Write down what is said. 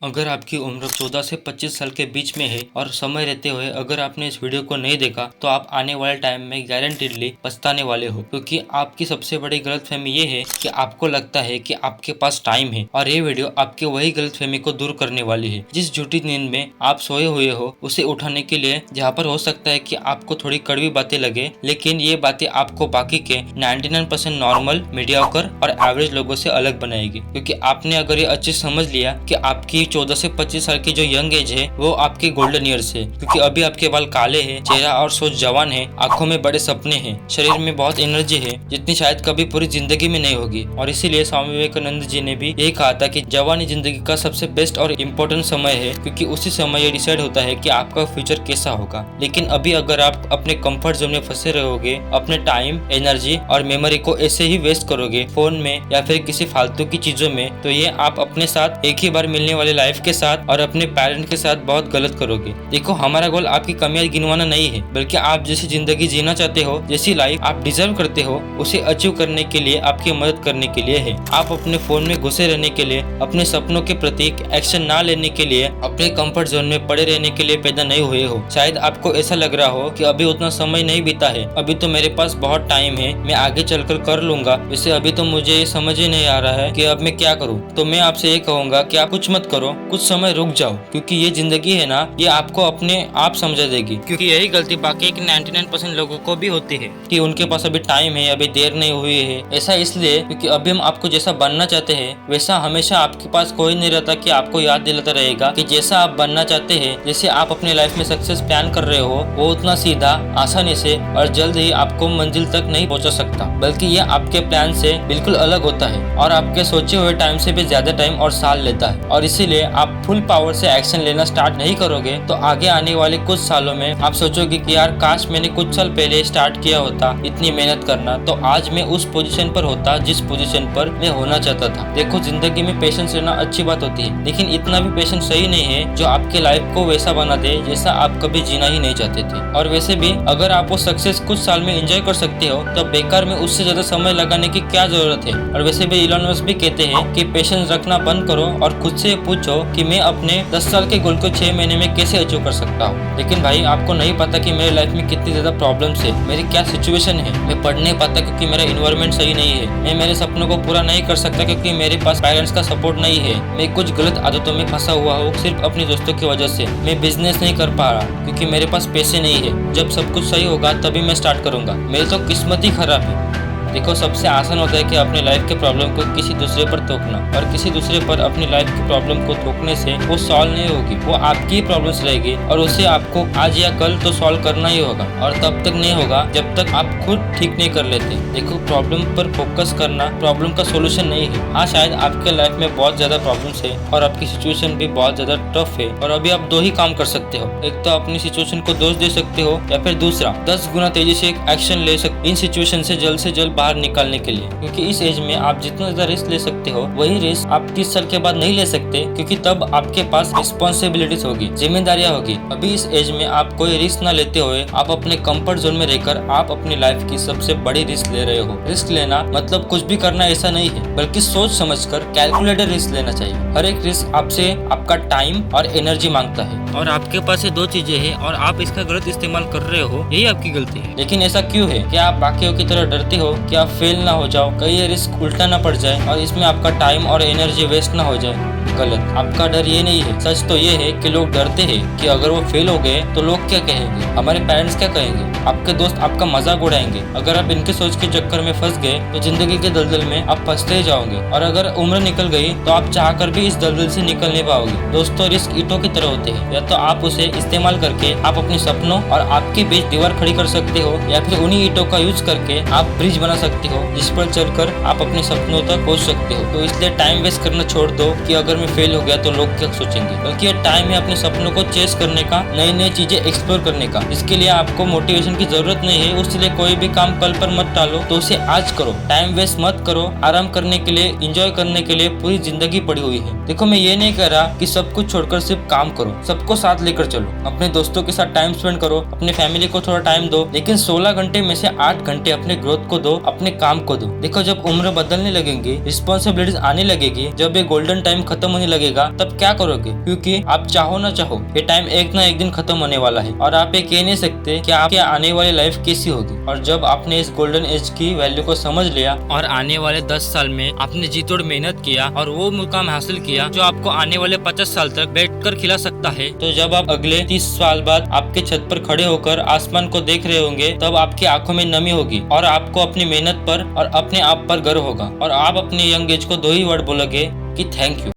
अगर आपकी उम्र 14 से 25 साल के बीच में है और समय रहते हुए अगर आपने इस वीडियो को नहीं देखा तो आप आने वाले टाइम में गारंटीडली पछताने वाले हो, क्योंकि आपकी सबसे बड़ी गलतफहमी ये है कि आपको लगता है कि आपके पास टाइम है और ये वीडियो आपके वही गलतफहमी को दूर करने वाली है। जिस झूठी नींद में आप सोए हुए हो उसे उठाने के लिए, जहाँ पर हो सकता है कि आपको थोड़ी कड़वी बातें लगे, लेकिन ये बातें आपको बाकी के 99% नॉर्मल, मीडियोकर और एवरेज लोगों से अलग बनाएगी। क्योंकि आपने अगर ये अच्छे समझ लिया कि आपकी 14 से 25 साल की जो यंग एज है वो आपके गोल्डन ईयर्स है, क्योंकि अभी आपके बाल काले हैं, चेहरा और सोच जवान है, आंखों में बड़े सपने हैं, शरीर में बहुत एनर्जी है जितनी शायद कभी पूरी जिंदगी में नहीं होगी। और इसीलिए स्वामी विवेकानंद जी ने भी यही कहा था कि जवानी जिंदगी का सबसे बेस्ट और इम्पोर्टेंट समय है, क्योंकि उसी समय ये डिसाइड होता है कि आपका फ्यूचर कैसा होगा। लेकिन अभी अगर आप अपने कंफर्ट जोन में फंसे रहोगे, अपने टाइम, एनर्जी और मेमोरी को ऐसे ही वेस्ट करोगे फोन में या फिर किसी फालतू की चीजों में, तो ये आप अपने साथ एक ही बार मिलने वाले लाइफ के साथ और अपने पेरेंट के साथ बहुत गलत करोगे। देखो, हमारा गोल आपकी कमियां गिनवाना नहीं है, बल्कि आप जैसी जिंदगी जीना चाहते हो, जैसी लाइफ आप डिजर्व करते हो, उसे अचीव करने के लिए आपकी मदद करने के लिए है। आप अपने फोन में घुसे रहने के लिए, अपने सपनों के प्रति एक्शन ना लेने के लिए, अपने कंफर्ट जोन में पड़े रहने के लिए पैदा नहीं हुए हो। शायद आपको ऐसा लग रहा हो कि अभी उतना समय नहीं बीता है, अभी तो मेरे पास बहुत टाइम है, मैं आगे चलकर कर लूंगा। वैसे अभी तो मुझे ये समझ ही नहीं आ रहा है कि अब मैं क्या करूं। तो मैं आपसे ये कहूंगा कि आप कुछ मत करो, कुछ समय रुक जाओ, क्योंकि ये जिंदगी है ना, ये आपको अपने आप समझा देगी। क्योंकि यही गलती बाकी के 99% लोगों को भी होती है कि उनके पास अभी टाइम है, अभी देर नहीं हुई है। ऐसा इसलिए क्योंकि अभी हम आपको जैसा बनना चाहते हैं वैसा हमेशा आपके पास कोई नहीं रहता कि आपको याद दिलाता रहेगा कि जैसा आप बनना चाहते हैं, जैसे आप अपने लाइफ में सक्सेस प्लान कर रहे हो, वो उतना सीधा, आसानी से और जल्द ही आपको मंजिल तक नहीं पहुंचा सकता, बल्कि ये आपके प्लान से बिल्कुल अलग होता है और आपके सोचे हुए टाइम से भी ज्यादा टाइम और साल लेता है। और इसीलिए आप फुल पावर से एक्शन लेना स्टार्ट नहीं करोगे तो आगे आने वाले कुछ सालों में आप सोचोगे कि यार काश मैंने कुछ साल पहले स्टार्ट किया होता इतनी मेहनत करना, तो आज मैं उस पोजीशन पर होता जिस पोजीशन पर मैं होना चाहता था। देखो, जिंदगी में पेशेंस लेना अच्छी बात होती है, लेकिन इतना भी पेशेंस सही नहीं है जो आपके लाइफ को वैसा बना दे जैसा आप कभी जीना ही नहीं चाहते थे। और वैसे भी अगर आप वो सक्सेस कुछ साल में एंजॉय कर सकते हो तो बेकार में उससे ज्यादा समय लगाने की क्या जरूरत है। और वैसे भी इलॉन मस्क भी कहते हैं कि पेशेंस रखना बंद करो और खुद से पूछो कि मैं अपने 10 साल के गोल को 6 महीने में कैसे अचीव कर सकता हूँ। लेकिन भाई, आपको नहीं पता कि मेरे लाइफ में कितनी ज्यादा प्रॉब्लम्स है, मेरी क्या सिचुएशन है। मैं पढ़ नहीं पाता क्योंकि मेरा इन्वायरमेंट सही नहीं है, मैं मेरे सपनों को पूरा नहीं कर सकता क्योंकि मेरे पास पेरेंट्स का सपोर्ट नहीं है, मैं कुछ गलत आदतों में फंसा हुआ हूँ सिर्फ अपने दोस्तों की वजह से, मैं बिजनेस नहीं कर पा रहा क्योंकि मेरे पास पैसे नहीं है। जब सब कुछ सही होगा तभी मैं स्टार्ट करूंगा, मेरी तो किस्मत ही खराब है। देखो, सबसे आसान होता है कि अपने लाइफ के प्रॉब्लम को किसी दूसरे पर थोपना, और किसी दूसरे पर अपनी लाइफ की प्रॉब्लम को थोपने से वो सॉल्व नहीं होगी, वो आपकी ही प्रॉब्लम्स रहेगी और उसे आपको आज या कल तो सॉल्व करना ही होगा, और तब तक नहीं होगा जब तक आप खुद ठीक नहीं कर लेते। देखो, प्रॉब्लम पर फोकस करना प्रॉब्लम का सोल्यूशन नहीं है। हाँ, शायद आपके लाइफ में बहुत ज्यादा प्रॉब्लम्स है और आपकी सिचुएशन भी बहुत ज्यादा टफ है, और अभी आप दो ही काम कर सकते हो, एक तो अपनी सिचुएशन को दोष दे सकते हो या फिर दूसरा 10 गुना तेजी से एक एक्शन ले सकते इन सिचुएशन से जल्द बाहर निकालने के लिए। क्योंकि इस एज में आप जितना ज्यादा रिस्क ले सकते हो वही रिस्क आप 30 साल के बाद नहीं ले सकते, क्योंकि तब आपके पास रिस्पॉन्सिबिलिटीज होगी, जिम्मेदारियां होगी। अभी इस एज में आप कोई रिस्क ना लेते हुए आप अपने कंफर्ट जोन में रहकर आप अपनी लाइफ की सबसे बड़ी रिस्क ले रहे हो। रिस्क लेना मतलब कुछ भी करना ऐसा नहीं है, बल्कि सोच समझकर कैलकुलेटेड रिस्क लेना चाहिए। हर एक रिस्क आपसे आपका टाइम और एनर्जी मांगता है, और आपके पास ये दो चीजें हैं और आप इसका गलत इस्तेमाल कर रहे हो, यही आपकी गलती है। लेकिन ऐसा क्यों है? क्या आप बाकियों की तरह डरते हो कि आप फेल ना हो जाओ, कहीं ये रिस्क उल्टा ना पड़ जाए और इसमें आपका टाइम और एनर्जी वेस्ट ना हो जाए? गलत, आपका डर ये नहीं है। सच तो ये है कि लोग डरते हैं कि अगर वो फेल हो गए तो लोग क्या कहेंगे, हमारे पेरेंट्स क्या कहेंगे, आपके दोस्त आपका मजाक उड़ाएंगे। अगर आप इनके सोच के चक्कर में फंस गए तो जिंदगी के दलदल में आप फंसते ही जाओगे, और अगर उम्र निकल गई तो आप चाहकर भी इस दलदल से निकल नहीं पाओगे। दोस्तों, रिस्क ईंटों की तरह होते हैं, या तो आप उसे इस्तेमाल करके आप अपने सपनों और आपके बीच दीवार खड़ी कर सकते हो, या फिर उन्हीं ईंटों का यूज करके आप ब्रिज बना सकते हो जिस पर चलकर आप अपने सपनों तक पहुंच सकते हो। तो इसलिए टाइम वेस्ट करना छोड़ दो कि अगर मैं फेल हो गया तो लोग क्या सोचेंगे, बल्कि ये टाइम है अपने सपनों को चेस करने का, नई नई चीजें एक्सप्लोर करने का। इसके लिए आपको मोटिवेशन की जरूरत नहीं है, उसके कोई भी काम कल पर मत टालो, तो उसे आज करो। टाइम वेस्ट मत करो, आराम करने के लिए, एंजॉय करने के लिए पूरी जिंदगी पड़ी हुई है। देखो, मैं ये नहीं कह रहा कि सब कुछ छोड़कर सिर्फ काम करो, सबको साथ लेकर चलो, अपने दोस्तों के साथ टाइम स्पेंड करो, अपने फैमिली को थोड़ा टाइम दो, लेकिन 16 घंटे में से 8 घंटे अपने ग्रोथ को दो, अपने काम को दो। देखो, जब उम्र बदलने लगेंगी, रिस्पॉन्सिबिलिटीज आने लगेगी, जब ये गोल्डन टाइम खत्म खत्म होने लगेगा तब क्या करोगे? क्योंकि आप चाहो ना चाहो ये टाइम एक ना एक दिन खत्म होने वाला है और आप ये कह नहीं सकते कि आपकी आने वाली लाइफ कैसी होगी। और जब आपने इस गोल्डन एज की वैल्यू को समझ लिया और आने वाले 10 साल में आपने जी तोड़ मेहनत किया और वो मुकाम हासिल किया जो आपको आने वाले 50 साल तक बैठकर खिला सकता है, तो जब आप अगले 30 साल बाद आपके छत पर खड़े होकर आसमान को देख रहे होंगे तब आपकी आंखों में नमी होगी और आपको अपनी मेहनत पर और अपने आप पर गर्व होगा और आप अपने यंग एज को 2 ही वर्ड बोलोगे कि थैंक यू।